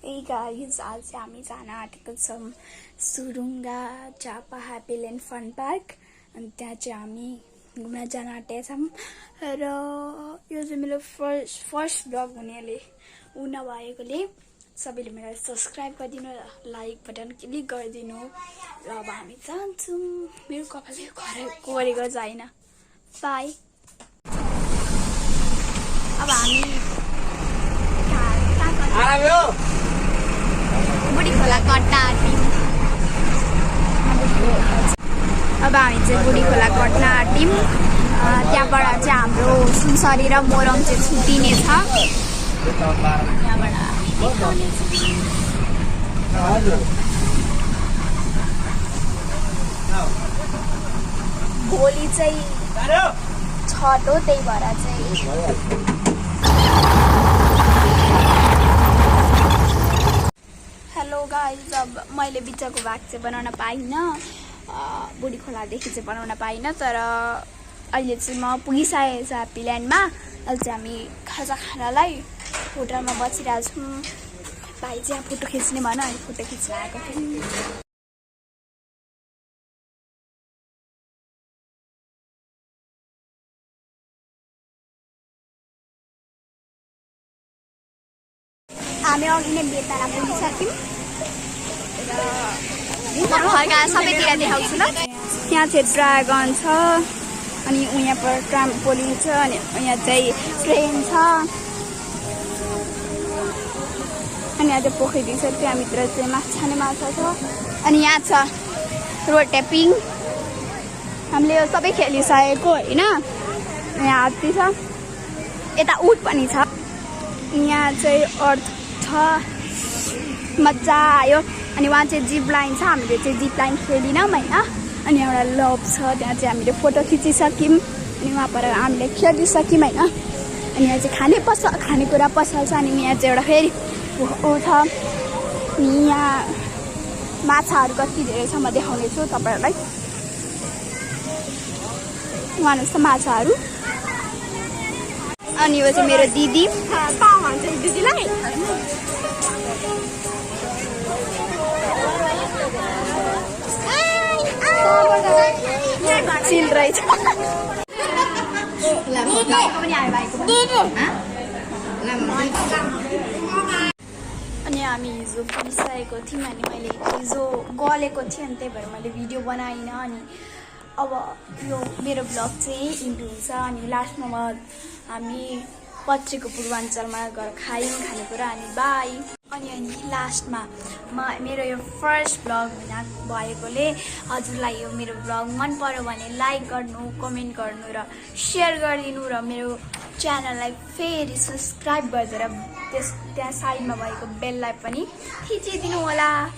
Hey guys, आज चाहिँ हामी जान आँटेको छौँ सुरुङ्गा झापा ह्याप्पील्यान्ड फन पार्क। अनि त्यहाँ चाहिँ हामी घुम्न जान आँटेका छौँ र यो चाहिँ मेरो फर्स्ट ब्लग हुनेले नभएकोले सबैले मलाई सब्सक्राइब गरिदिनु र लाइक बटन क्लिक गरिदिनु। र अब हामी जान्छौँ। मेरो कपालले गरेको छैन। बाई। अब हामी बुढी खोला कट्टा आँट्यौँ। अब हामी चाहिँ बुढी खोला कट्टा आँट्यौँ। त्यहाँबाट चाहिँ हाम्रो सुनसरी र मोरङ चाहिँ छुट्टिनेछ। भोलि चाहिँ छठ हो, त्यही भएर चाहिँ हेलो गाइज। अब मैले बिचको भाग चाहिँ बनाउन पाइनँ, बुढी खोलादेखि चाहिँ बनाउन पाइनँ, तर अहिले चाहिँ म पुगिसकेको छु ह्याप्पील्यान्डमा। अहिले चाहिँ हामी खाजा खानालाई होटलमा बसिरहेको छौँ। भाइ चाहिँ यहाँ फोटो खिच्ने भन, अनि फोटो खिच्न आएको थियौँ। हामी अघि नै बेतारा पुगिसक्यौँ र हल्का सबैतिर देखाउँछु ल। यहाँ चाहिँ ड्रागन छ, अनि यहाँ पर ट्राम्पोलिन छ, अनि यहाँ चाहिँ ट्रेन छ, अनि यहाँ चाहिँ पोखरी छ, त्यहाँभित्र चाहिँ माछा नै माछा छ। अनि यहाँ छ रोड ट्यापिङ, हामीले यो सबै खेलिसकेको होइन। यहाँ हात्ती छ, यता उट पनि छ। यहाँ चाहिँ अर्थ मजा आयो। अनि वहाँ चाहिँ जिप लाइन छ, हामीले चाहिँ जिप लाइन खेलिनौँ होइन। अनि एउटा लभ छ, त्यहाँ चाहिँ हामीले फोटो खिचिसक्यौँ। अनि वहाँ पर हामीले खेलिसक्यौँ होइन। अनि यहाँ चाहिँ खानेकुरा पसल छ। अनि यहाँ चाहिँ एउटा फेरि ऊ छ, यहाँ माछाहरू कति धेरै छ म देखाउने छु तपाईँहरूलाई। उहाँ जस्तो माछाहरू। अनि यो चाहिँ मेरो दिदी दिदीलाई चिल रहेछ। अनि हामी हिजो पुगिसकेको थियौँ। अनि मैले हिजो गलेको थिएँ, अनि त्यही भएर मैले भिडियो बनाइनँ। अनि अब यो मेरो ब्लग चाहिँ इन्ड हुन्छ। अनि लास्टमा हामी पत्रीको पूर्वाञ्चलमा गएर खायौँ खानेकुरा। अनि बाई। अनि लास्टमा मेरो यो फर्स्ट ब्लग भएकोले हजुरलाई यो मेरो ब्लग मन पर्यो भने लाइक गर्नु, कमेन्ट गर्नु र सेयर गरिदिनु, र मेरो च्यानललाई फेरि सब्सक्राइब गरिदिएर त्यहाँ साइडमा भएको बेललाई पनि थिचिदिनु होला।